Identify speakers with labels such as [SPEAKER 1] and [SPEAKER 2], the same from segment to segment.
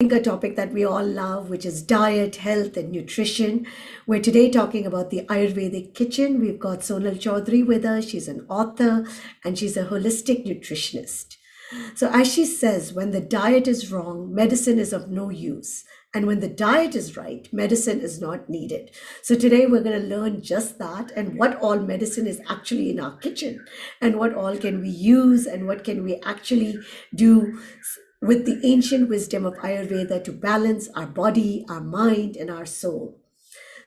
[SPEAKER 1] A topic that we all love, which is diet, health, and nutrition. We're today talking about the Ayurvedic kitchen. We've got Sonal Chowdhary with us. She's an author and she's a holistic nutritionist. So, as she says, when the diet is wrong, medicine is of no use. And when the diet is right, medicine is not needed. So, today we're going to learn just that and what all medicine is actually in our kitchen and what all can we use and what can we actually do with the ancient wisdom of Ayurveda to balance our body, our mind, and our soul.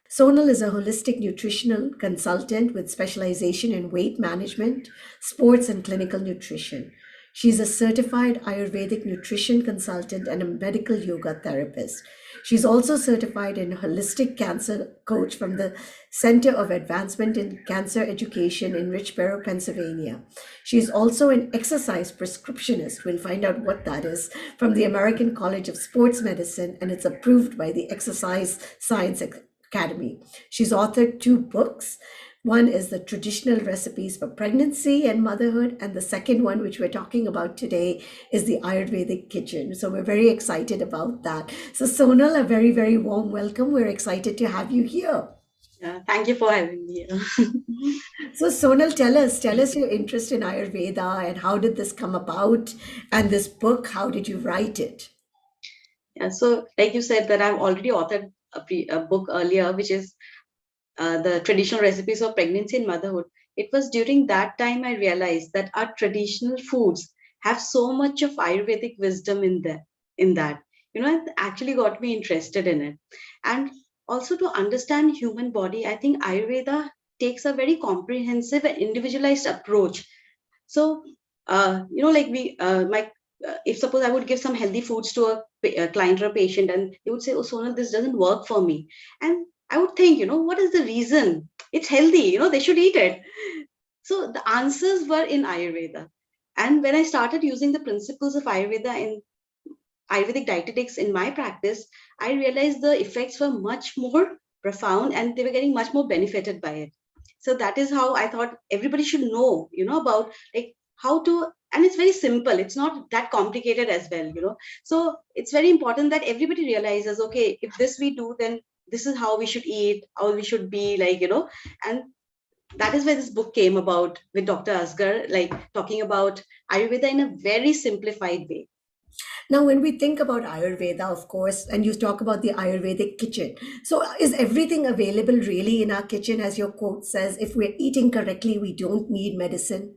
[SPEAKER 1] Sonal is a holistic nutritional consultant with specialization in weight management, sports, and clinical nutrition. She's a certified Ayurvedic nutrition consultant and a medical yoga therapist. She's also certified in holistic cancer coach from the Center of Advancement in Cancer Education in Richboro, Pennsylvania. She's also an exercise prescriptionist. We'll find out what that is from the American College of Sports Medicine, and it's approved by the Exercise Science Academy. She's authored 2 books. One is the traditional recipes for pregnancy and motherhood, and the second one, which we're talking about today, is the Ayurvedic kitchen. So we're very excited about that. So Sonal, a very, very warm welcome. We're excited to have you here.
[SPEAKER 2] Thank you for having me here.
[SPEAKER 1] So Sonal, tell us your interest in Ayurveda and how did this come about? And this book, how did you write it?
[SPEAKER 2] So like you said that I've already authored a book earlier, which is the traditional recipes for pregnancy and motherhood. It was during that time I realized that our traditional foods have so much of Ayurvedic wisdom in that. It actually got me interested in it. And also to understand human body, I think Ayurveda takes a very comprehensive and individualized approach. So, like if suppose I would give some healthy foods to a client or a patient, and they would say, "Oh, Sonal, this doesn't work for me," and I would think, what is the reason? It's healthy, they should eat it. So the answers were in Ayurveda, and when I started using the principles of Ayurveda in Ayurvedic dietetics in my practice, I realized the effects were much more profound, and they were getting much more benefited by it. So that is how I thought everybody should know, about like how to, and it's very simple. It's not that complicated as well. So it's very important that everybody realizes, okay, if this we do, then this is how we should eat, how we should be and that is where this book came about with Dr. Asgar, like talking about Ayurveda in a very simplified way.
[SPEAKER 1] Now, when we think about Ayurveda, of course, and you talk about the Ayurvedic kitchen, so is everything available really in our kitchen, as your quote says? If we're eating correctly, we don't need medicine.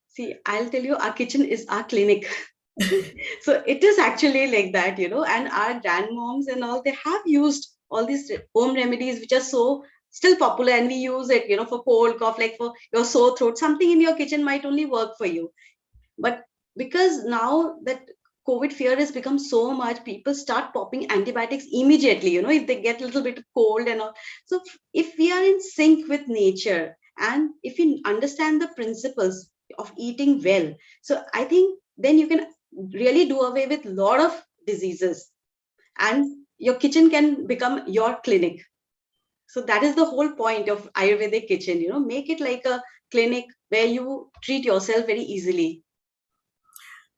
[SPEAKER 2] See, I'll tell you, our kitchen is our clinic. So it is actually like that. And our grandmoms and all, they have used all these home remedies, which are so still popular, and we use it, for cold, cough, like for your sore throat. Something in your kitchen might only work for you. But because now that COVID fear has become so much, people start popping antibiotics immediately, if they get a little bit of cold and all. So if we are in sync with nature and if we understand the principles of eating well, so I think then you can really do away with a lot of diseases, and your kitchen can become your clinic. So that is the whole point of Ayurvedic kitchen, make it like a clinic where you treat yourself very easily.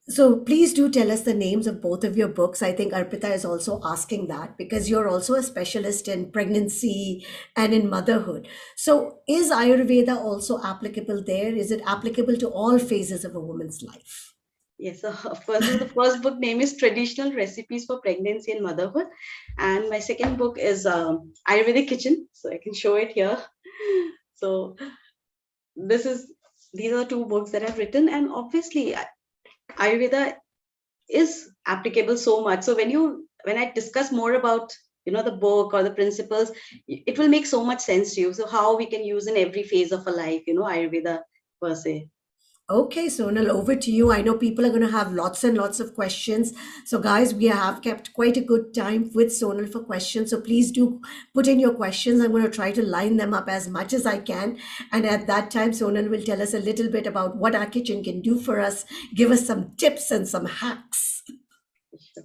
[SPEAKER 1] So please do tell us the names of both of your books. I think Arpita is also asking that because you're also a specialist in pregnancy and in motherhood. So is Ayurveda also applicable there? Is it applicable to all phases of a woman's life?
[SPEAKER 2] Yes, so of course, the first book name is Traditional Recipes for Pregnancy and Motherhood. And my second book is Ayurvedic Kitchen. So I can show it here. So this is, these are 2 books that I've written. And obviously, Ayurveda is applicable so much. So when I discuss more about, the book or the principles, it will make so much sense to you. So how we can use in every phase of a life, Ayurveda per se.
[SPEAKER 1] Okay, Sonal, over to you. I know people are going to have lots and lots of questions. So, guys, we have kept quite a good time with Sonal for questions. So, please do put in your questions. I'm going to try to line them up as much as I can. And at that time, Sonal will tell us a little bit about what our kitchen can do for us, give us some tips and some hacks.
[SPEAKER 2] Sure.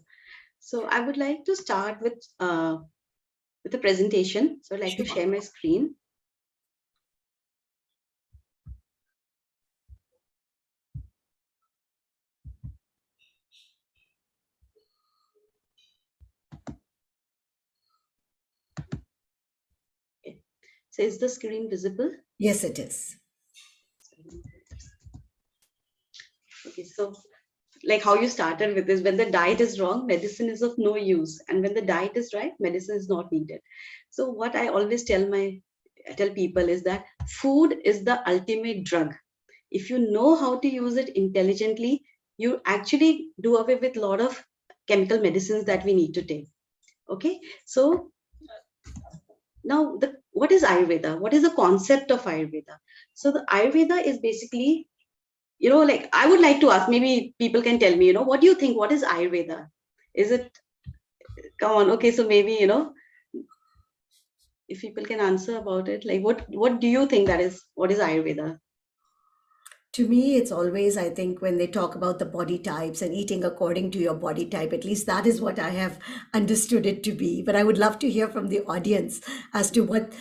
[SPEAKER 2] So I would like to start with the presentation. So I'd like to
[SPEAKER 1] Sure.
[SPEAKER 2] share my screen. So is the screen visible?
[SPEAKER 1] Yes, it is.
[SPEAKER 2] Okay, so like how you started with this, when the diet is wrong, medicine is of no use, and when the diet is right, medicine is not needed. So what I always tell people is that food is the ultimate drug. If you know how to use it intelligently, you actually do away with a lot of chemical medicines that we need to take. Okay, so now what is Ayurveda? What is the concept of Ayurveda? So the Ayurveda is basically, like I would like to ask, maybe people can tell me, what do you think? What is Ayurveda? Is it, come on, okay, so maybe, if people can answer about it, like what do you think what is Ayurveda?
[SPEAKER 1] To me, it's always, I think, when they talk about the body types and eating according to your body type, at least that is what I have understood it to be. But I would love to hear from the audience as to what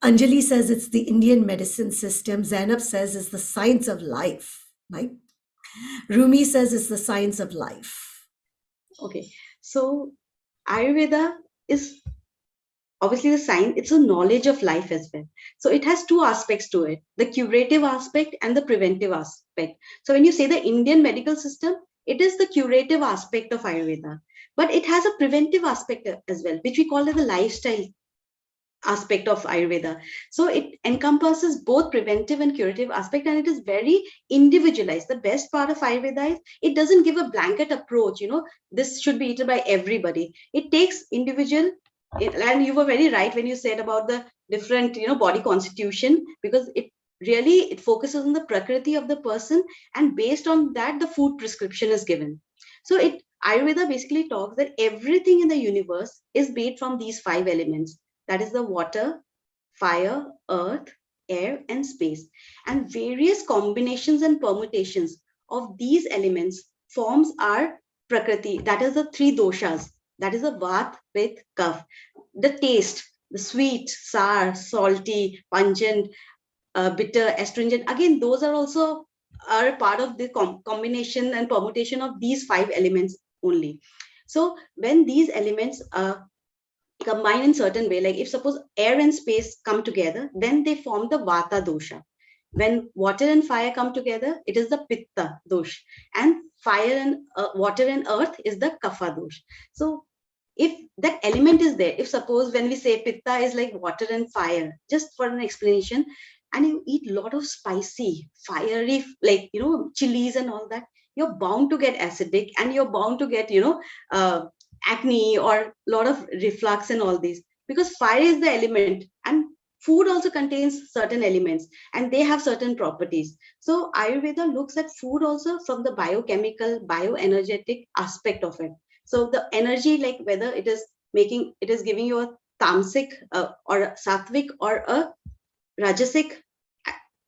[SPEAKER 1] Anjali says it's the Indian medicine system. Zainab says it's the science of life, right? Rumi says it's the science of life.
[SPEAKER 2] Okay, so Ayurveda is obviously the science, it's a knowledge of life as well. So it has two aspects to it, the curative aspect and the preventive aspect. So when you say the Indian medical system, it is the curative aspect of Ayurveda, but it has a preventive aspect as well, which we call it the lifestyle aspect of Ayurveda. So it encompasses both preventive and curative aspect, and it is very individualized. The best part of Ayurveda is it doesn't give a blanket approach, this should be eaten by everybody. It takes individual, and you were very right when you said about the different, body constitution, because it focuses on the prakriti of the person, and based on that, the food prescription is given. So Ayurveda basically talks that everything in the universe is made from these five elements, that is the water, fire, earth, air, and space. And various combinations and permutations of these elements forms our prakriti. That is the three doshas. That is the vat, pith, kapha. The taste, the sweet, sour, salty, pungent, bitter, astringent. Again, those are also are a part of the combination and permutation of these five elements only. So when these elements combine in certain way, like if suppose air and space come together, then they form the vata dosha. When water and fire come together, it is the pitta dosh, and fire and water and earth is the kapha dosh. So if that element is there, if suppose when we say pitta is like water and fire, just for an explanation, and you eat a lot of spicy fiery, like chilies and all that, you're bound to get acidic, and you're bound to get acne or a lot of reflux and all these, because fire is the element, and food also contains certain elements, and they have certain properties. So Ayurveda looks at food also from the biochemical, bioenergetic aspect of it. So the energy, like whether it is giving you a tamasic or a sattvic or a rajasic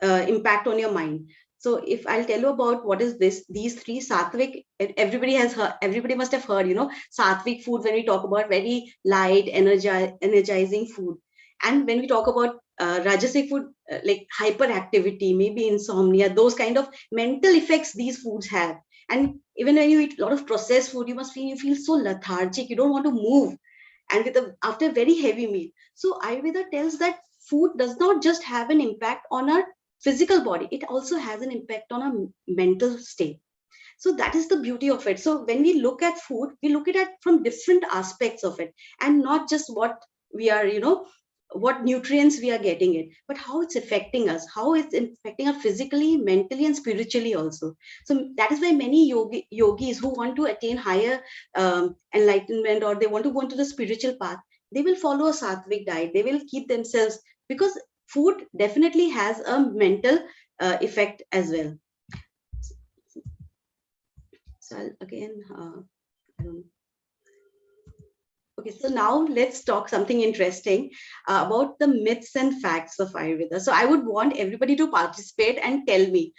[SPEAKER 2] impact on your mind. So if I'll tell you about what is these three sattvic, everybody must have heard, sattvic food, when we talk about very light, energizing food. And when we talk about rajasic food, like hyperactivity, maybe insomnia, those kind of mental effects these foods have. And even when you eat a lot of processed food, you feel so lethargic, you don't want to move, and after a very heavy meal. So Ayurveda tells that food does not just have an impact on our physical body, it also has an impact on our mental state. So that is the beauty of it. So when we look at food, we look at it from different aspects of it, and not just what we are, what nutrients we are getting it, but how it's affecting us, how it's affecting us physically, mentally, and spiritually also. So that is why many yogis who want to attain higher enlightenment, or they want to go into the spiritual path, they will follow a sattvic diet, they will keep themselves, because food definitely has a mental effect as well. So again, I don't. Okay, so now let's talk something interesting about the myths and facts of Ayurveda. So I would want everybody to participate and tell me.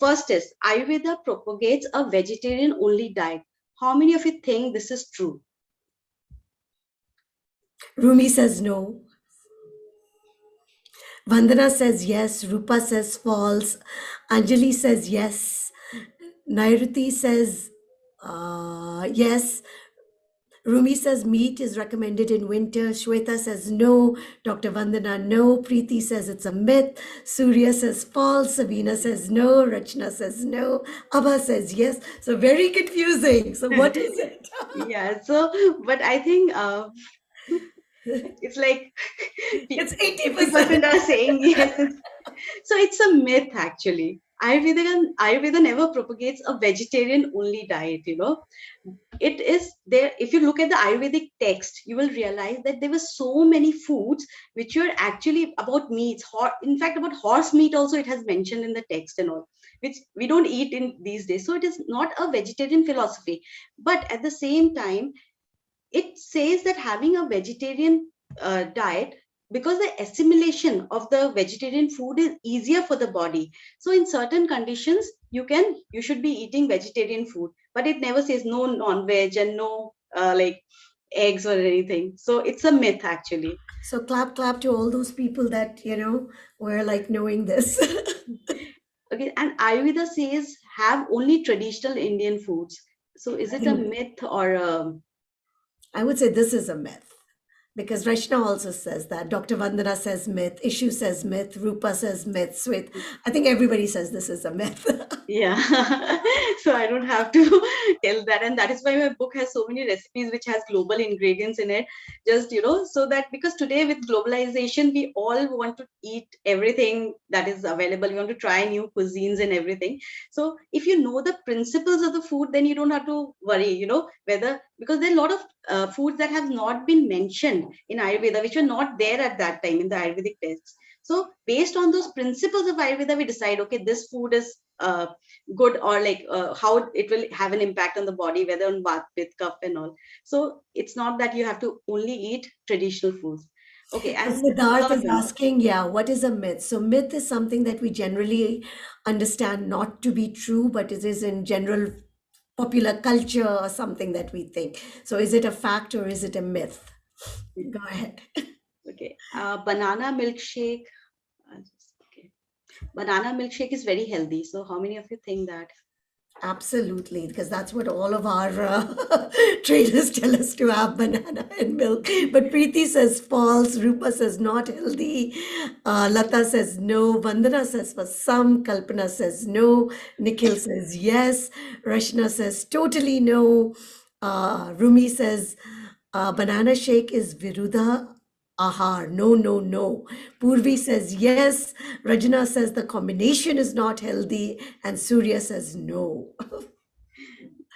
[SPEAKER 2] First is Ayurveda propagates a vegetarian-only diet. How many of you think this is true?
[SPEAKER 1] Rumi says no. Vandana says yes. Rupa says false. Anjali says yes. Nairuti says yes. Rumi says meat is recommended in winter. Shweta says no. Dr. Vandana, no. Preeti says it's a myth. Surya says false. Sabina says no. Rachna says no. Abha says yes. So very confusing. So what is it?
[SPEAKER 2] Yeah. So, but I think it's like
[SPEAKER 1] It's
[SPEAKER 2] 50%
[SPEAKER 1] 80%.
[SPEAKER 2] are saying yes. So it's a myth actually. Ayurveda never propagates a vegetarian only diet, you know. It is there. If you look at the Ayurvedic text, you will realize that there were so many foods which were actually about meats. In fact, about horse meat also it has mentioned in the text and all, which we don't eat in these days. So it is not a vegetarian philosophy. But at the same time, it says that having a vegetarian diet, because the assimilation of the vegetarian food is easier for the body, so in certain conditions you should be eating vegetarian food, but it never says no non-veg and no like eggs or anything. So it's a myth actually.
[SPEAKER 1] So clap, clap to all those people that, were like knowing this.
[SPEAKER 2] Okay, and Ayurveda says have only traditional Indian foods. So is
[SPEAKER 1] I
[SPEAKER 2] it a
[SPEAKER 1] think
[SPEAKER 2] myth or
[SPEAKER 1] I would say this is a myth because Rachna also says that. Dr. Vandana says myth. Ishu says myth. Rupa says myth. Swet. I think everybody says this is a myth.
[SPEAKER 2] yeah. So I don't have to tell that, and that is why my book has so many recipes which has global ingredients in it, just so that, because today with globalization we all want to eat everything that is available, we want to try new cuisines and everything. So if you know the principles of the food, then you don't have to worry, whether, because there are a lot of foods that have not been mentioned in Ayurveda, which were not there at that time in the Ayurvedic texts. So based on those principles of Ayurveda, we decide, okay, this food is good, or like how it will have an impact on the body, whether on Vat, Pitta, Kapha and all. So it's not that you have to only eat traditional foods. Okay,
[SPEAKER 1] So
[SPEAKER 2] and
[SPEAKER 1] Siddharth
[SPEAKER 2] third
[SPEAKER 1] is
[SPEAKER 2] one.
[SPEAKER 1] asking, yeah, what is a myth? So myth is something that we generally understand not to be true, but it is in general popular culture or something that we think. So is it a fact or is it a myth? Go ahead.
[SPEAKER 2] Okay, banana milkshake. Okay. Banana milkshake is very healthy. So how many of you think that?
[SPEAKER 1] Absolutely, because that's what all of our traders tell us to have banana and milk. But Preeti says false, Rupa says not healthy, Lata says no, Vandana says for some, Kalpana says no, Nikhil says yes, Rashna says totally no, Rumi says banana shake is Virudha Ahar, no, no, no. Purvi says yes. Rajana says the combination is not healthy. And Surya says no.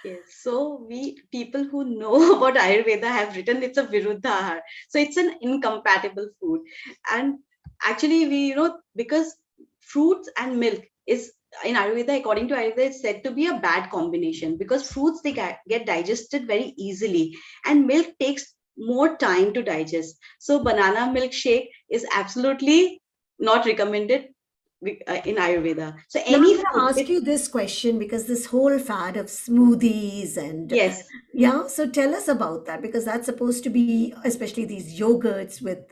[SPEAKER 2] Yes, so we people who know about Ayurveda have written it's a Viruddha. So it's an incompatible food. And actually we, because fruits and milk is in Ayurveda, according to Ayurveda, it's said to be a bad combination, because fruits they get digested very easily and milk takes more time to digest. So banana milkshake is absolutely not recommended in Ayurveda. So
[SPEAKER 1] Now I'm
[SPEAKER 2] any
[SPEAKER 1] going to
[SPEAKER 2] food
[SPEAKER 1] ask
[SPEAKER 2] with,
[SPEAKER 1] you this question because this whole fad of smoothies and
[SPEAKER 2] yes.
[SPEAKER 1] yeah, so tell us about that because that's supposed to be, especially these yogurts with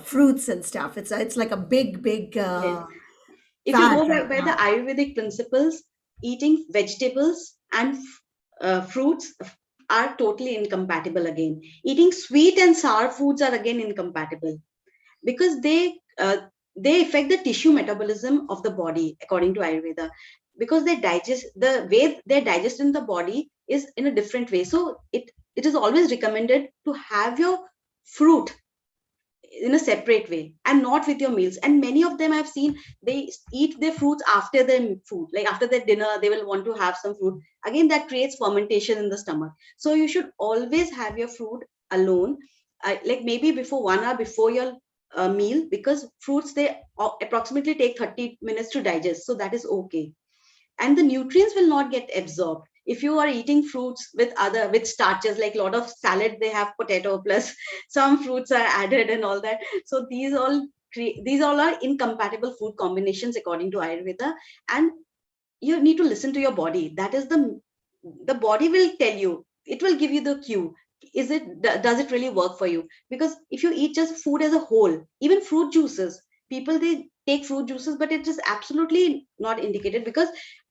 [SPEAKER 1] fruits and stuff. It's like a big, big
[SPEAKER 2] Yes. If you
[SPEAKER 1] fad
[SPEAKER 2] go
[SPEAKER 1] right
[SPEAKER 2] by the
[SPEAKER 1] now.
[SPEAKER 2] Ayurvedic principles, eating vegetables and fruits are totally incompatible again. Eating sweet and sour foods are again incompatible, because they affect the tissue metabolism of the body according to Ayurveda, because they digest, the way they digest in the body is in a different way. So it is always recommended to have your fruit in a separate way and not with your meals. And many of them I've seen, they eat their fruits after their food, like after their dinner they will want to have some fruit. Again, that creates fermentation in the stomach. So you should always have your fruit alone, like maybe before 1 hour before your meal, because fruits they approximately take 30 minutes to digest, so that is okay. And the nutrients will not get absorbed if you are eating fruits with starches, like a lot of salad they have potato plus some fruits are added and all that. So these all are incompatible food combinations according to Ayurveda. And you need to listen to your body. That is the body will tell you, it will give you the cue. Does it really work for you? Because if you eat just food as a whole, even fruit juices, people they take fruit juices, but it is absolutely not indicated, because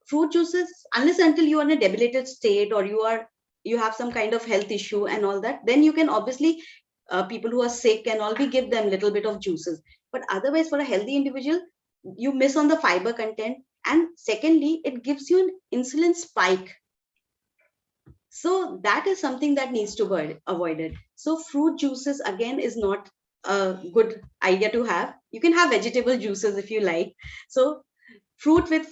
[SPEAKER 2] fruit juices, unless until you are in a debilitated state or you are you have some kind of health issue and all that, then you can obviously, people who are sick and all, we give them little bit of juices. But otherwise, for a healthy individual, you miss on the fiber content, and secondly, it gives you an insulin spike. So that is something that needs to be avoided. So fruit juices again is not a good idea to have. You can have vegetable juices if you like. So fruit with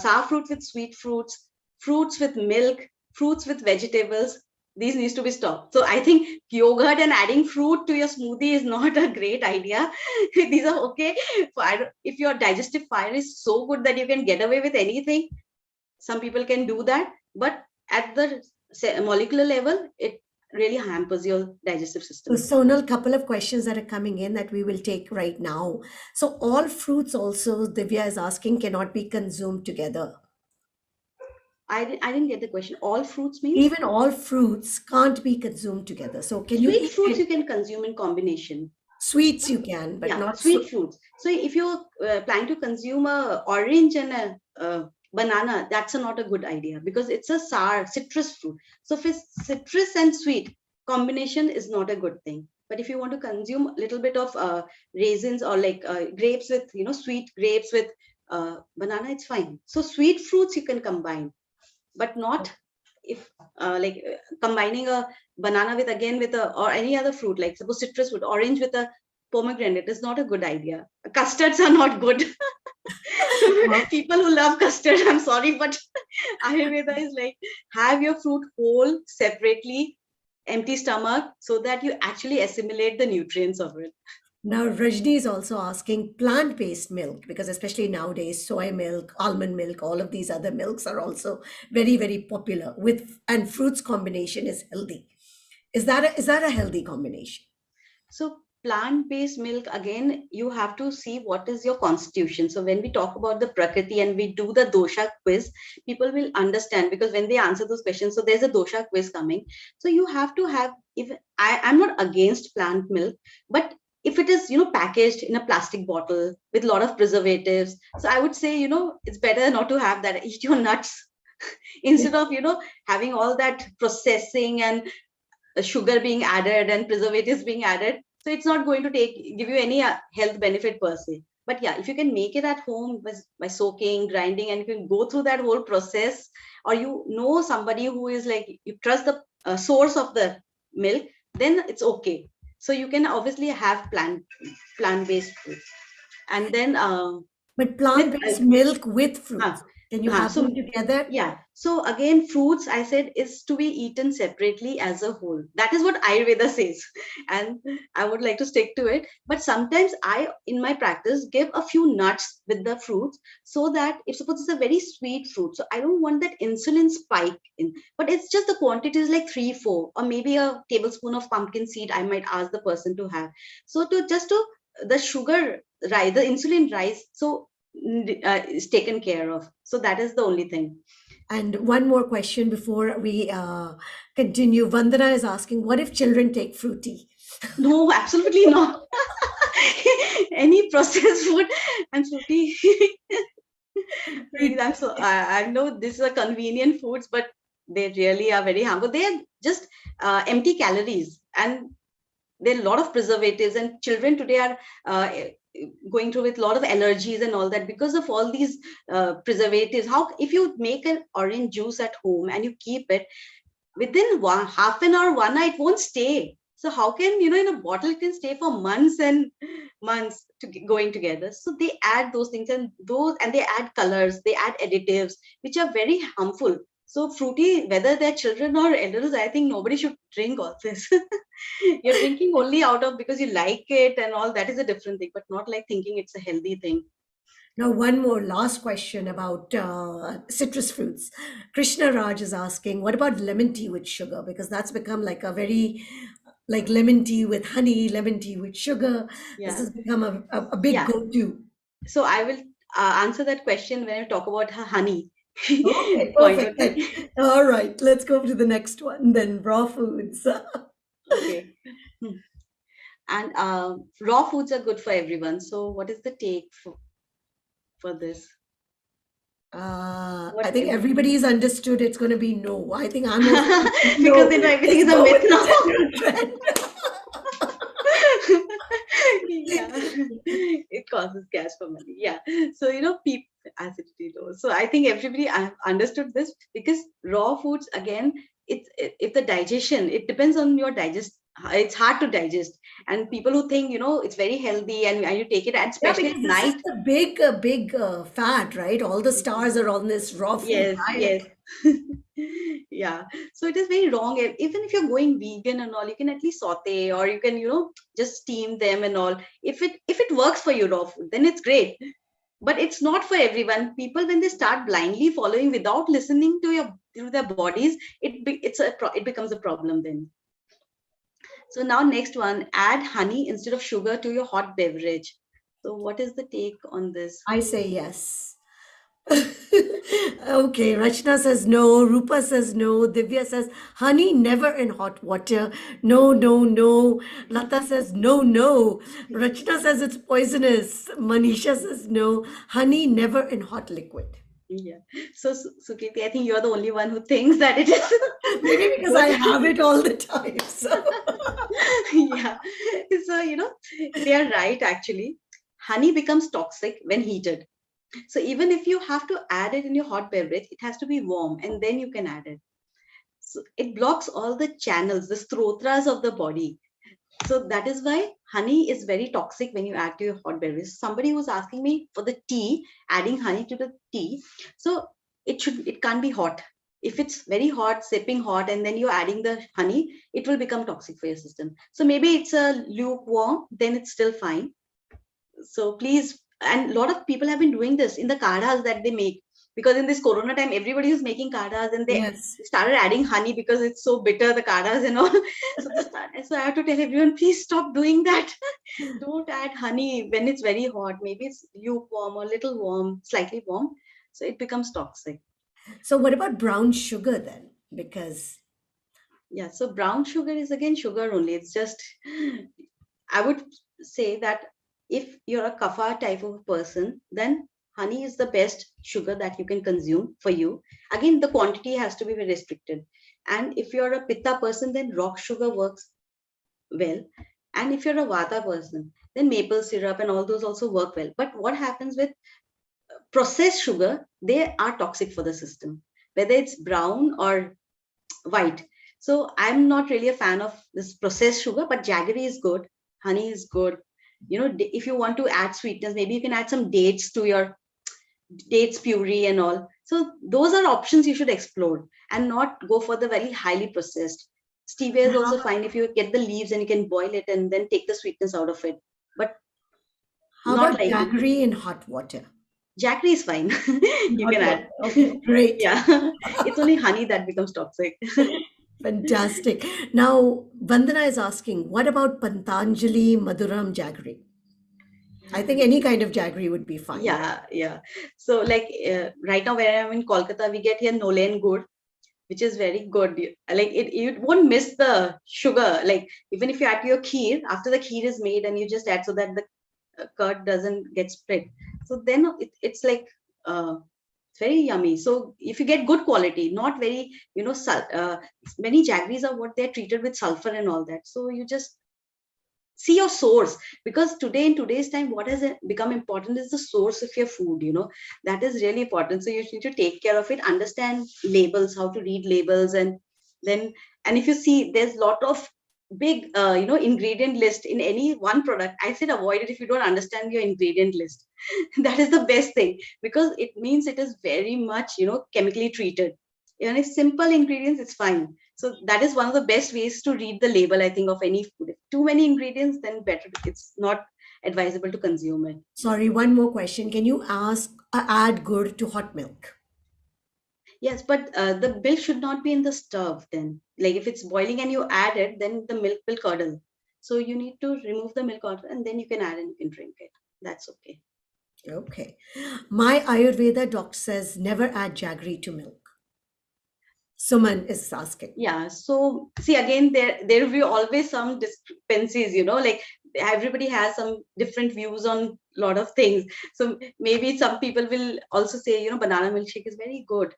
[SPEAKER 2] sour fruit with sweet fruits, fruits with milk, fruits with vegetables, these needs to be stopped. So I think yogurt and adding fruit to your smoothie is not a great idea. These are okay if your digestive fire is so good that you can get away with anything. Some people can do that, but at the molecular level, it really hampers your digestive
[SPEAKER 1] So,
[SPEAKER 2] system.
[SPEAKER 1] Sonal, couple of questions that are coming in that we will take right now. So, all fruits also, Divya is asking, cannot be consumed together.
[SPEAKER 2] I didn't get the question. All fruits means
[SPEAKER 1] Even all fruits can't be consumed together. So, can you
[SPEAKER 2] sweet
[SPEAKER 1] eat
[SPEAKER 2] fruits
[SPEAKER 1] it?
[SPEAKER 2] you can consume in combination.
[SPEAKER 1] Sweets you can, but
[SPEAKER 2] Yeah,
[SPEAKER 1] not
[SPEAKER 2] sweet fruits. So if you're planning to consume a orange and a banana, that's not a good idea because it's a sour citrus fruit. So for citrus and sweet combination is not a good thing. But if you want to consume a little bit of raisins or like grapes with, sweet grapes with banana, it's fine. So sweet fruits you can combine, but not if combining a banana with again with a or any other fruit, like suppose citrus fruit, orange with a pomegranate is not a good idea. Custards are not good. People who love custard, I'm sorry, but Ayurveda is like, have your fruit whole separately, empty stomach, so that you actually assimilate the nutrients of it.
[SPEAKER 1] Now, Rajni is also asking plant-based milk because especially nowadays, soy milk, almond milk, all of these other milks are also very, very popular with and fruits combination is healthy. Is that a healthy combination?
[SPEAKER 2] So plant-based milk, again, you have to see what is your constitution. So when we talk about the prakriti and we do the dosha quiz, people will understand because when they answer those questions, so there's a dosha quiz coming. So you have to have, if I'm not against plant milk, but if it is, packaged in a plastic bottle with a lot of preservatives, so I would say, it's better not to have that. Eat your nuts instead of, having all that processing and sugar being added and preservatives being added. So it's not going to give you any health benefit per se. But yeah, if you can make it at home by soaking, grinding, and you can go through that whole process, or somebody who is like, you trust the source of the milk, then it's okay. So you can obviously have plant-based foods, and then
[SPEAKER 1] But
[SPEAKER 2] with
[SPEAKER 1] plant-based milk with
[SPEAKER 2] huh,
[SPEAKER 1] fruits, can you have them
[SPEAKER 2] so
[SPEAKER 1] together?
[SPEAKER 2] yeah. So again, fruits, I said, is to be eaten separately as a whole. That is what Ayurveda says. And I would like to stick to it. But sometimes in my practice, give a few nuts with the fruits so that if suppose it's a very sweet fruit, so I don't want that insulin spike in, but it's just the quantity is like 3, 4, or maybe a tablespoon of pumpkin seed, I might ask the person to have. So the sugar rise, the insulin rise. So is taken care of. So that is the only thing.
[SPEAKER 1] And one more question before we continue. Vandana is asking, what if children take fruity?
[SPEAKER 2] No, absolutely not. Any processed food and fruity. Please, I know this is a convenient foods, but they really are very harmful. They are just empty calories, and there are a lot of preservatives, and children today are going through with a lot of allergies and all that because of all these preservatives. How if you make an orange juice at home and you keep it within half an hour, 1 night, it won't stay. So how can in a bottle it can stay for months and months going together? So they add those things and they add colors, they add additives which are very harmful. So fruity, whether they're children or elders, I think nobody should drink all this. You're drinking only out of because you like it and all, that is a different thing, but not like thinking it's a healthy thing.
[SPEAKER 1] Now, one more last question about citrus fruits. Krishna Raj is asking, what about lemon tea with sugar? Because that's become like a very, like lemon tea with honey, lemon tea with sugar. This
[SPEAKER 2] Yeah.
[SPEAKER 1] has become a big
[SPEAKER 2] Yeah.
[SPEAKER 1] go-to.
[SPEAKER 2] So I will answer that question when I talk about her honey
[SPEAKER 1] Okay,
[SPEAKER 2] point.
[SPEAKER 1] perfect.
[SPEAKER 2] Okay.
[SPEAKER 1] All right, let's go to the next one then, raw foods.
[SPEAKER 2] Okay. And raw foods are good for everyone. So what is the take for this?
[SPEAKER 1] I
[SPEAKER 2] What
[SPEAKER 1] think
[SPEAKER 2] is it?
[SPEAKER 1] everybody's understood it's going to be no. I think I'm also thinking
[SPEAKER 2] Because
[SPEAKER 1] no.
[SPEAKER 2] they know everything
[SPEAKER 1] Let's
[SPEAKER 2] is a
[SPEAKER 1] go
[SPEAKER 2] myth
[SPEAKER 1] with the
[SPEAKER 2] now.
[SPEAKER 1] general trend.
[SPEAKER 2] Yeah, it causes gas for money. Yeah, so people acidity low. So I think everybody understood this, because raw foods, again, if the digestion, it depends on your digest. It's hard to digest, and people who think it's very healthy, and you take it, and
[SPEAKER 1] Yeah,
[SPEAKER 2] especially at
[SPEAKER 1] because this is
[SPEAKER 2] night.
[SPEAKER 1] the big fad, right? All the stars are on this raw food
[SPEAKER 2] Yes,
[SPEAKER 1] diet.
[SPEAKER 2] yes. Yeah. So it is very wrong. Even if you're going vegan and all, you can at least saute, or you can, just steam them and all. If it works for you, raw food, then it's great. But it's not for everyone. People, when they start blindly following without listening to their bodies, it becomes a problem then. So now next one, add honey instead of sugar to your hot beverage. So what is the take on this?
[SPEAKER 1] I say yes. Okay, Rachna says no, Rupa says no, Divya says honey never in hot water. No, no, no. Lata says no, no. Rachna says it's poisonous. Manisha says no, honey never in hot liquid.
[SPEAKER 2] Yeah. So, Sukriti, I think you're the only one who thinks that it is
[SPEAKER 1] Maybe because I
[SPEAKER 2] good.
[SPEAKER 1] have it all the time. So
[SPEAKER 2] Yeah. So, they are right actually. Honey becomes toxic when heated. So, even if you have to add it in your hot beverage, it has to be warm, and then you can add it. So, it blocks all the channels, the strotras of the body. So, that is why honey is very toxic when you add to your hot beverage. Somebody was asking me for the tea, adding honey to the tea. So, it can't be hot. If it's very hot, sipping hot, and then you're adding the honey, it will become toxic for your system. So maybe it's a lukewarm, then it's still fine. So please, and a lot of people have been doing this in the kadhas that they make, because in this corona time everybody is making kadhas, and they
[SPEAKER 1] yes.
[SPEAKER 2] started adding honey because it's so bitter, the kadhas and all. So I have to tell everyone, please stop doing that. Don't add honey when it's very hot. Maybe it's lukewarm or little warm, slightly warm, so it becomes toxic.
[SPEAKER 1] So what about brown sugar then? Because
[SPEAKER 2] Yeah, so brown sugar is again sugar only. It's just, I would say that if you're a kapha type of person, then honey is the best sugar that you can consume for you. Again, the quantity has to be very restricted. And if you're a pitta person, then rock sugar works well. And if you're a vata person, then maple syrup and all those also work well. But what happens with processed sugar? They are toxic for the system, whether it's brown or white. So I'm not really a fan of this processed sugar, but jaggery is good. Honey is good. If you want to add sweetness, maybe you can add some dates to your dates puree and all. So those are options you should explore, and not go for the very highly processed. Stevia is also fine if you get the leaves and you can boil it and then take the sweetness out of it. But
[SPEAKER 1] how
[SPEAKER 2] not
[SPEAKER 1] about
[SPEAKER 2] like
[SPEAKER 1] jaggery in hot water?
[SPEAKER 2] jaggery is fine.
[SPEAKER 1] In
[SPEAKER 2] You
[SPEAKER 1] hot
[SPEAKER 2] can
[SPEAKER 1] water.
[SPEAKER 2] add.
[SPEAKER 1] Okay, great.
[SPEAKER 2] Yeah. It's only honey that becomes toxic.
[SPEAKER 1] Fantastic. Now, Vandana is asking, what about Pantanjali Madhuram Jaggery? I think any kind of jaggery would be fine, right?
[SPEAKER 2] Yeah, yeah. So like right now where I'm in Kolkata, we get here Nolen good, which is very good. Like you won't miss the sugar. Like even if you add to your kheer, after the kheer is made, and you just add so that the curd doesn't get split. So then it's like it's very yummy. So if you get good quality, not very, many jaggeries are what they're treated with sulfur and all that. So you just see your source, because today, in today's time, what has become important is the source of your food. That is really important. So you need to take care of it, understand labels, how to read labels, and then, and if you see there's a lot of big ingredient list in any one product, I said avoid it if you don't understand your ingredient list. That is the best thing, because it means it is very much chemically treated. Even if simple ingredients, it's fine. So that is one of the best ways to read the label, I think, of any food. If too many ingredients, then better, it's not advisable to consume it.
[SPEAKER 1] Sorry, one more question. Can you add gur to hot milk?
[SPEAKER 2] Yes, but the milk should not be in the stove then. Like if it's boiling and you add it, then the milk will curdle. So you need to remove the milk out, and then you can add and you can drink it. That's okay.
[SPEAKER 1] Okay. My Ayurveda doc says never add jaggery to milk. Suman is asking.
[SPEAKER 2] Yeah. So see, again, there will be always some discrepancies. Like everybody has some different views on a lot of things. So maybe some people will also say, banana milkshake is very good,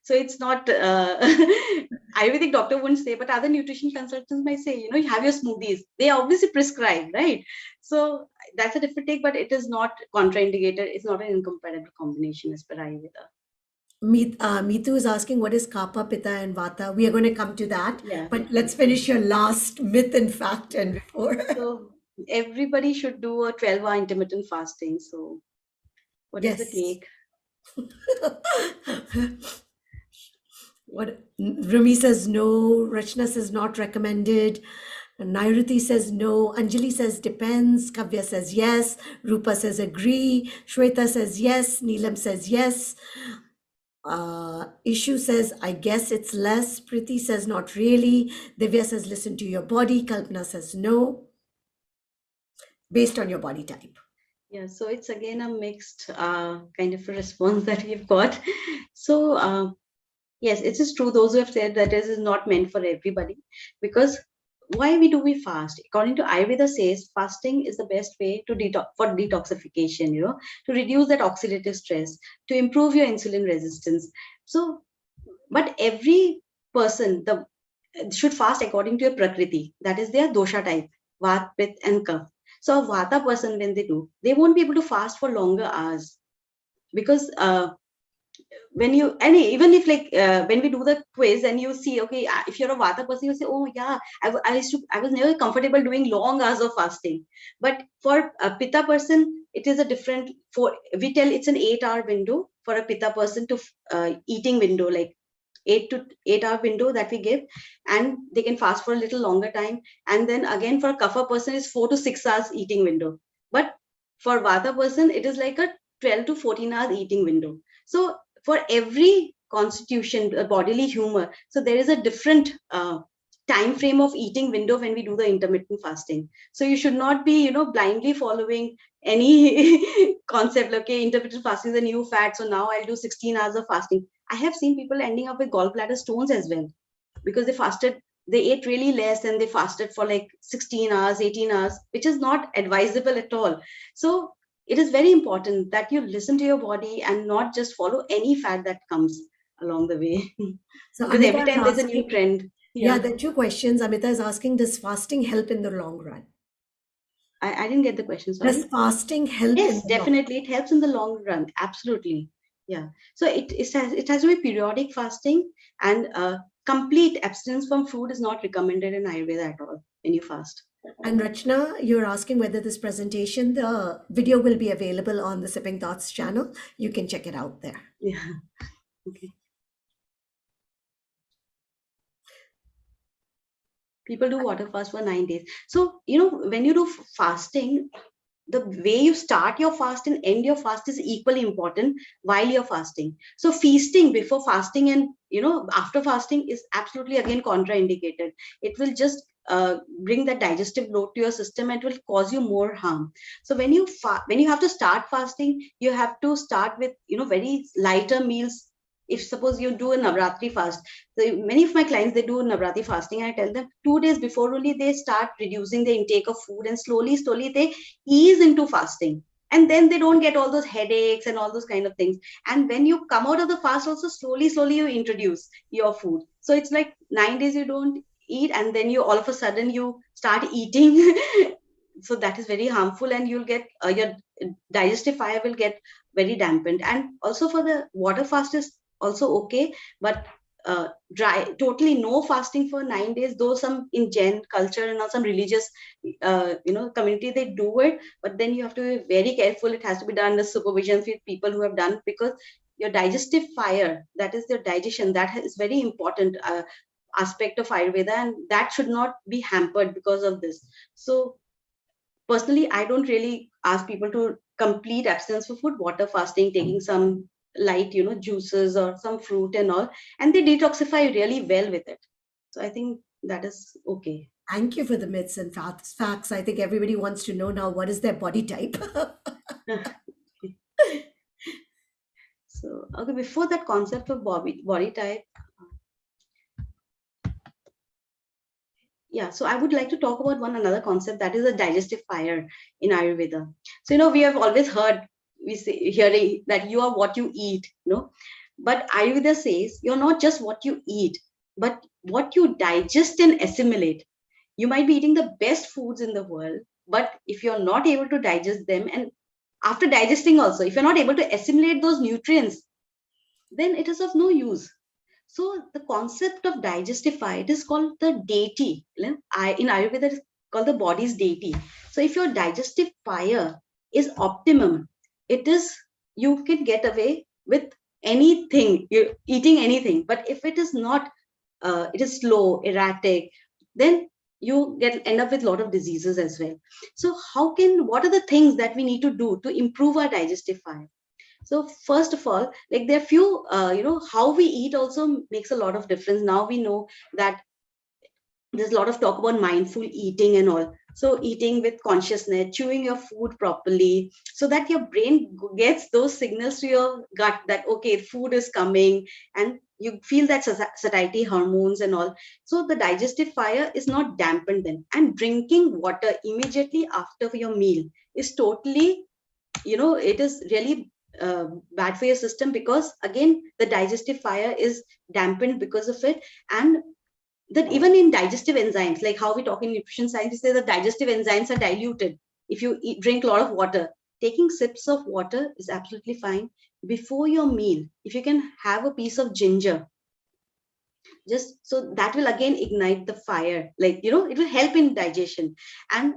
[SPEAKER 2] So it's not Ayurvedic doctor wouldn't say, but other nutrition consultants might say, you have your smoothies. They obviously prescribe, right? So that's a different take, but it is not contraindicated. It's not an incompatible combination as per Ayurveda.
[SPEAKER 1] Mitu is asking what is Kapha, Pitta, and Vata. We are going to come to that,
[SPEAKER 2] Yeah.
[SPEAKER 1] but let's finish your last myth and fact and before.
[SPEAKER 2] So everybody should do a 12-hour intermittent fasting. So what is the
[SPEAKER 1] Yes.
[SPEAKER 2] take?
[SPEAKER 1] What Rumi says no, Rashness is not recommended. Nairuti says no, Anjali says depends, Kavya says yes, Rupa says agree, Shweta says yes, Neelam says yes. Ishu says, I guess it's less. Priti says, not really. Divya says, listen to your body. Kalpana says, no, based on your body type.
[SPEAKER 2] Yeah, so it's again a mixed kind of a response that we've got. So yes, it is true. Those who have said that this is not meant for everybody, because why we fast? According to Ayurveda says fasting is the best way to for detoxification, to reduce that oxidative stress, to improve your insulin resistance. So, but every person should fast according to your prakriti, that is their dosha type, vat, pit, and kapha. So a vata person, when they won't be able to fast for longer hours, because when you, and even if like when we do the quiz and you see, okay, if you're a vata person, you say, oh yeah, I was never comfortable doing long hours of fasting. But for a pitta person, it is a different, for we tell it's an 8-hour window for a pitta person to eating window, like 8 to 8 hour window that we give, and they can fast for a little longer time. And then again for a kapha person is 4 to 6 hours eating window. But for vata person, it is like a 12 to 14 hours eating window. So for every constitution, bodily humor, so there is a different time frame of eating window when we do the intermittent fasting. So you should not be, blindly following any concept. Okay, intermittent fasting is a new fad, so now I'll do 16 hours of fasting. I have seen people ending up with gallbladder stones as well, because they ate really less and they fasted for like 16 hours, 18 hours, which is not advisable at all. So it is very important that you listen to your body and not just follow any fad that comes along the way.
[SPEAKER 1] So
[SPEAKER 2] Because every
[SPEAKER 1] Amita is
[SPEAKER 2] time there's a new
[SPEAKER 1] asking,
[SPEAKER 2] trend.
[SPEAKER 1] yeah,
[SPEAKER 2] Yeah.
[SPEAKER 1] there are two questions. Amita is asking, does fasting help in the long run?
[SPEAKER 2] I didn't get the question,
[SPEAKER 1] Does
[SPEAKER 2] sorry.
[SPEAKER 1] fasting help in
[SPEAKER 2] Yes,
[SPEAKER 1] the long
[SPEAKER 2] definitely. It helps in the long run. Absolutely. Yeah. So it has to be periodic fasting, and complete abstinence from food is not recommended in Ayurveda at all when you fast.
[SPEAKER 1] And Rachna, you're asking whether this presentation, the video will be available on the Sipping Thoughts channel. You can check it out there.
[SPEAKER 2] Yeah. Okay. People do water fast for 9 days. So, when you do fasting, the way you start your fast and end your fast is equally important while you're fasting. So feasting before fasting and after fasting is absolutely again contraindicated. It will just bring that digestive load to your system and it will cause you more harm. So when you have to start fasting, you have to start with very lighter meals. If suppose you do a Navratri fast, many of my clients, they do Navratri fasting, and I tell them 2 days before only they start reducing the intake of food, and slowly they ease into fasting, and then they don't get all those headaches and all those kind of things. And when you come out of the fast also, slowly you introduce your food. So it's like 9 days you don't eat, and then you all of a sudden you start eating. So that is very harmful, and you'll get your digestive fire will get very dampened. And also for the water fast is also okay, but dry totally no fasting for 9 days, though some in Jain culture and some religious community they do it, but then you have to be very careful. It has to be done under supervision with people who have done, because your digestive fire, that is your digestion, that is very important aspect of Ayurveda, and that should not be hampered because of this. So personally, I don't really ask people to complete abstinence for food, water fasting, taking some light, juices or some fruit and all, and they detoxify really well with it. So I think that is okay.
[SPEAKER 1] Thank you for the myths and facts. I think everybody wants to know now what is their body type.
[SPEAKER 2] So, okay, before that concept of body type, Yeah, so I would like to talk about one another concept, that is a digestive fire in Ayurveda. So we have always heard, we say hearing that you are what you eat, but Ayurveda says you're not just what you eat, but what you digest and assimilate. You might be eating the best foods in the world, but if you're not able to digest them, and after digesting also, if you're not able to assimilate those nutrients, then it is of no use. So the concept of digestify, it is called the deity. In Ayurveda, it's called the body's deity. So if your digestive fire is optimum, it is, you can get away with anything, you're eating anything. But if it is not, it is slow, erratic, then you end up with a lot of diseases as well. So what are the things that we need to do to improve our digestive fire? So first of all, like there are few, how we eat also makes a lot of difference. Now we know that there's a lot of talk about mindful eating and all. So eating with consciousness, chewing your food properly, so that your brain gets those signals to your gut that okay, food is coming, and you feel that satiety hormones and all. So the digestive fire is not dampened then. And drinking water immediately after your meal is totally, it is really bad for your system, because again the digestive fire is dampened because of it. And that even in digestive enzymes, like how we talk in nutrition science, we say the digestive enzymes are diluted if you drink a lot of water. Taking sips of water is absolutely fine before your meal. If you can have a piece of ginger, just so that will again ignite the fire, like it will help in digestion. And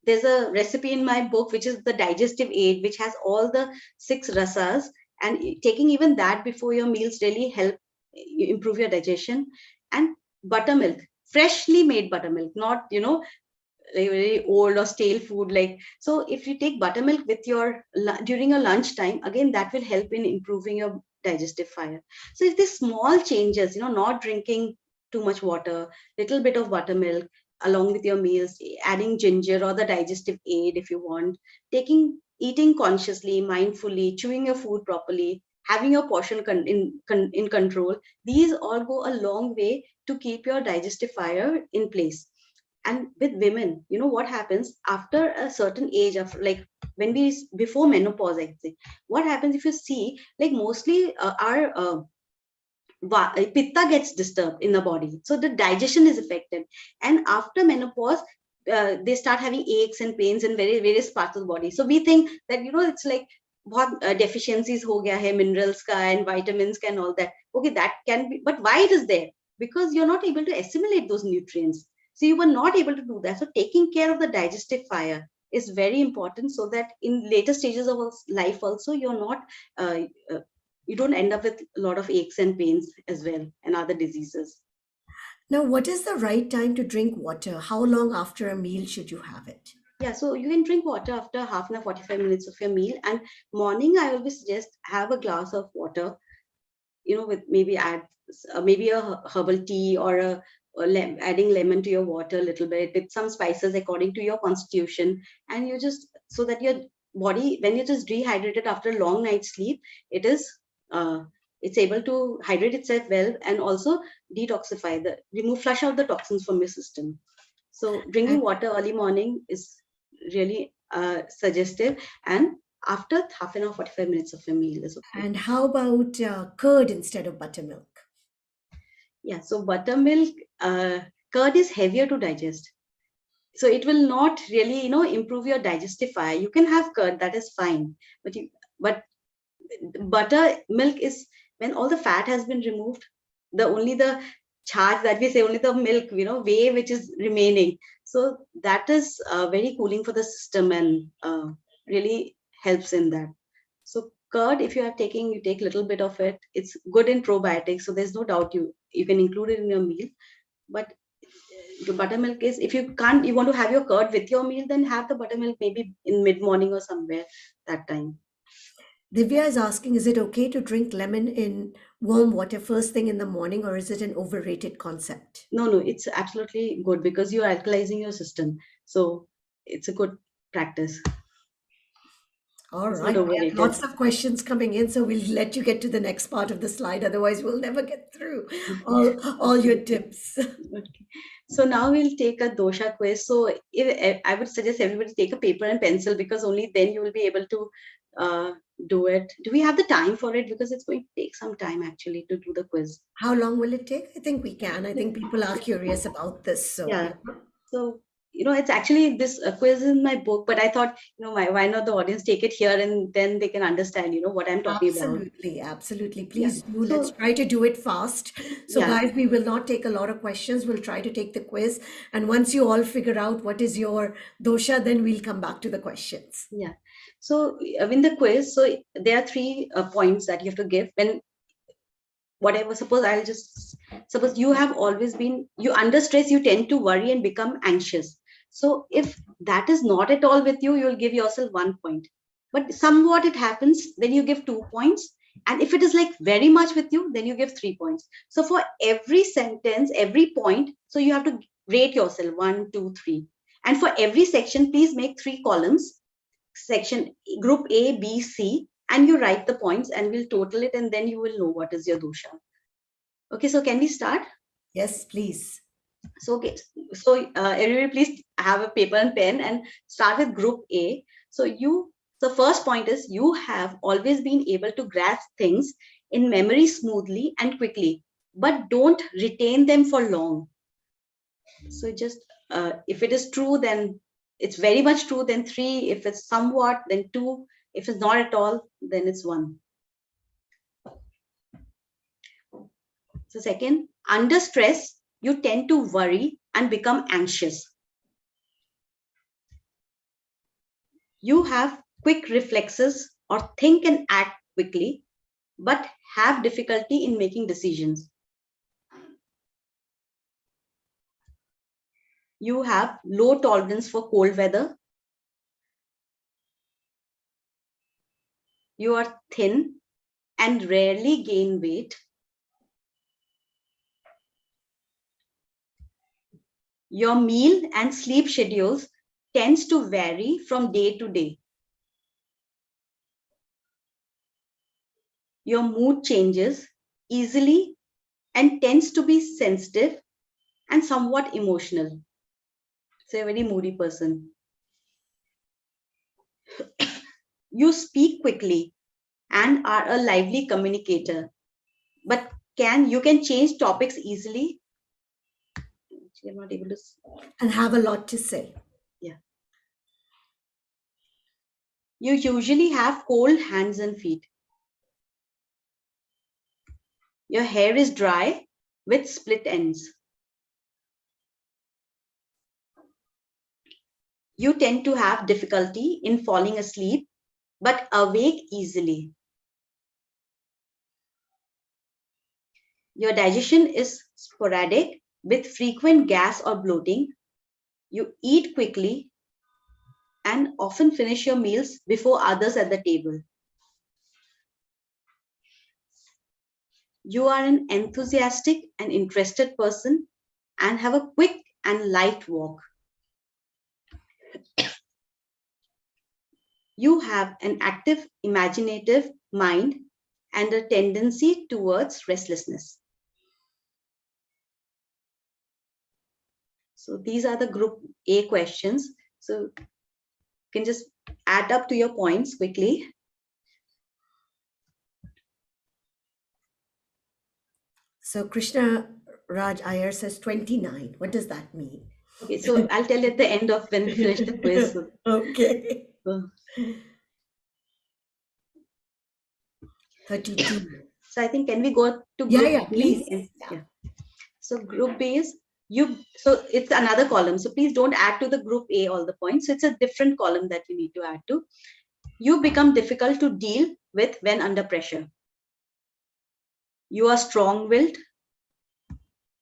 [SPEAKER 2] there's a recipe in my book which is the digestive aid, which has all the 6 rasas, and taking even that before your meals really help improve your digestion. And buttermilk, freshly made buttermilk, not like very old or stale food. Like, so if you take buttermilk with your during your lunch time, again that will help in improving your digestive fire. So if these small changes, not drinking too much water, little bit of buttermilk along with your meals, adding ginger or the digestive aid if you want, eating consciously, mindfully, chewing your food properly, having your portion in control, these all go a long way to keep your digestive fire in place. And with women, what happens after a certain age of, like, when we before menopause, I say, what happens, if you see, like mostly our pitta gets disturbed in the body, so the digestion is affected. And after menopause, they start having aches and pains in various parts of the body. So we think that it's like what deficiencies ho gaya hai, minerals ka and vitamins ka and all that. Okay, that can be, but why it is there? Because you're not able to assimilate those nutrients, so you were not able to do that. So taking care of the digestive fire is very important, so that in later stages of life also, you're not uh, uh, you don't end up with a lot of aches and pains as well, and other diseases.
[SPEAKER 1] Now, what is the right time to drink water? How long after a meal should you have it?
[SPEAKER 2] Yeah, so you can drink water after half an hour, 45 minutes of your meal. And morning, I always suggest have a glass of water, with maybe add maybe a herbal tea, or adding lemon to your water a little bit with some spices according to your constitution. And you just, so that your body, when you're just dehydrated after a long night's sleep, it is uh, it's able to hydrate itself well, and also detoxify, flush out the toxins from your system. So drinking
[SPEAKER 1] And,
[SPEAKER 2] water early morning is really suggestive, and after half an hour, 45 minutes of your meal is okay.
[SPEAKER 1] and how about curd instead of buttermilk?
[SPEAKER 2] Yeah, so buttermilk, curd is heavier to digest. So it will not really, improve your digestive fire. You can have curd, that is fine. But buttermilk is when all the fat has been removed, only the charge that we say, only the milk, whey which is remaining. So that is very cooling for the system, and really helps in that. So curd, if you take a little bit of it. It's good in probiotics, so there's no doubt you can include it in your meal. But the buttermilk is, if you want to have your curd with your meal, then have the buttermilk maybe in mid morning or somewhere that time.
[SPEAKER 1] Divya is asking, is it okay to drink lemon in warm water first thing in the morning, or is it an overrated concept?
[SPEAKER 2] No, it's absolutely good, because you're alkalizing your system. So it's a good practice.
[SPEAKER 1] All
[SPEAKER 2] It's
[SPEAKER 1] right.
[SPEAKER 2] not
[SPEAKER 1] We have
[SPEAKER 2] overrated.
[SPEAKER 1] lots of questions coming in, so we'll let you get to the next part of the slide. Otherwise, we'll never get through all your tips.
[SPEAKER 2] Okay. So now we'll take a dosha quiz. So I would suggest everybody take a paper and pencil, because only then you will be able to uh, do it. Do we have the time for it? Because it's going to take some time actually to do the quiz.
[SPEAKER 1] How long will it take? I think we can. I think people are curious about this. So,
[SPEAKER 2] Yeah.
[SPEAKER 1] yeah.
[SPEAKER 2] So, it's actually this quiz in my book, but I thought, why not the audience take it here and then they can understand, what I'm talking about.
[SPEAKER 1] Absolutely, absolutely.
[SPEAKER 2] Yeah.
[SPEAKER 1] Please do. Let's
[SPEAKER 2] So,
[SPEAKER 1] try to do it fast. So,
[SPEAKER 2] yeah.
[SPEAKER 1] guys, we will not take a lot of questions. We'll try to take the quiz. And once you all figure out what is your dosha, then we'll come back to the questions.
[SPEAKER 2] Yeah. So, in the quiz, so there are three points that you have to give when whatever. Suppose you have always been, you under stress, you tend to worry and become anxious. So if that is not at all with you, you'll give yourself 1 point. But somewhat it happens, then you give 2 points. And if it is like very much with you, then you give 3 points. So for every sentence, every point, so you have to rate yourself 1, 2, 3. And for every section, please make 3 columns. Section group A, B, C, and you write the points and we'll total it, and then you will know what is your dosha. Okay, so can we start?
[SPEAKER 1] Yes, please.
[SPEAKER 2] So, okay, so everybody please have a paper and pen and start with group A. So the first point is you have always been able to grasp things in memory smoothly and quickly, but don't retain them for long. So just if it is true, then it's very much true, then 3. If it's somewhat, then 2. If it's not at all, then it's 1. So second, under stress, you tend to worry and become anxious. You have quick reflexes or think and act quickly, but have difficulty in making decisions. You have low tolerance for cold weather. You are thin and rarely gain weight. Your meal and sleep schedules tends to vary from day to day. Your mood changes easily and tends to be sensitive and somewhat emotional. So, a very moody person. You speak quickly and are a lively communicator, but you can change topics easily. Actually, I'm not able to.
[SPEAKER 1] And have a lot to say.
[SPEAKER 2] Yeah. You usually have cold hands and feet. Your hair is dry with split ends. You tend to have difficulty in falling asleep, but awake easily. Your digestion is sporadic with frequent gas or bloating. You eat quickly and often finish your meals before others at the table. You are an enthusiastic and interested person and have a quick and light walk. You have an active, imaginative mind and a tendency towards restlessness. So these are the group A questions. So you can just add up to your points quickly.
[SPEAKER 1] So, Krishna Raj Iyer says 29. What does that mean?
[SPEAKER 2] Okay, so I'll tell at the end of when we finish the quiz.
[SPEAKER 1] Okay.
[SPEAKER 2] So
[SPEAKER 1] 32.
[SPEAKER 2] so I think, can we go to
[SPEAKER 1] Yeah,
[SPEAKER 2] group
[SPEAKER 1] yeah,
[SPEAKER 2] B?
[SPEAKER 1] please.
[SPEAKER 2] And,
[SPEAKER 1] Yeah.
[SPEAKER 2] yeah. So group B is so it's another column. So please don't add to the group A all the points. So it's a different column that you need to add to. You become difficult to deal with when under pressure. You are strong-willed.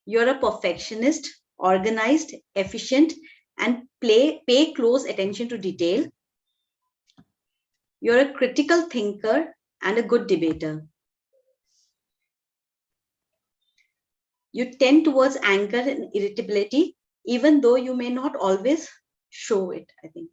[SPEAKER 2] You're a perfectionist, organized, efficient, and pay close attention to detail. You're a critical thinker and a good debater. You tend towards anger and irritability, even though you may not always show it, I think.